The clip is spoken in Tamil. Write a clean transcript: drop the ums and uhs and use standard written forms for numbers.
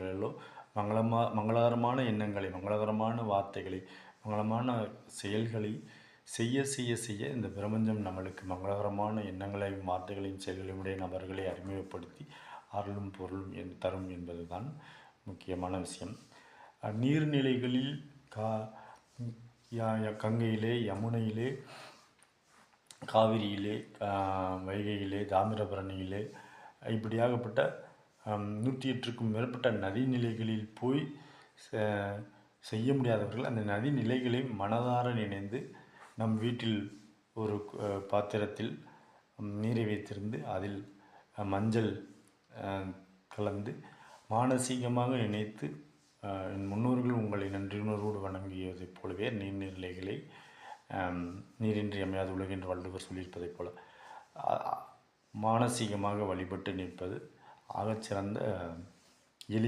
நிலைகளிலோ மங்களகரமான எண்ணங்களை, மங்களகரமான வார்த்தைகளை, மங்களமான செயல்களை செய்ய செய்ய செய்ய இந்த பிரபஞ்சம் நம்மளுக்கு மங்களகரமான எண்ணங்களையும் வார்த்தைகளையும் செயல்களையும் உடைய நபர்களை அறிமுகப்படுத்தி அருளும் பொருளும் தரும் என்பது தான் முக்கியமான விஷயம். நீர்நிலைகளில் கங்கையிலே, யமுனையிலே, காவிரியிலே, வைகையிலே, தாமிரபரணியிலே இப்படியாகப்பட்ட 108க்கும் மேற்பட்ட நதிநிலைகளில் போய் செய்ய முடியாதவர்கள் அந்த நதிநிலைகளை மனதார நினைந்து நம் வீட்டில் ஒரு பாத்திரத்தில் நீரை வைத்திருந்து அதில் மஞ்சள் கலந்து மானசீகமாக நினைத்து என் முன்னோர்கள் உங்களை நன்றியுணர்வோடு வணங்கியதைப் போலவே நீர்நிலைகளை நீரின்றி அமையாது உலகு என்று வள்ளுவர் சொல்லியிருப்பதைப் போல மானசீகமாக வழிபட்டு நிற்பது ஆகச்சிறந்த எளிய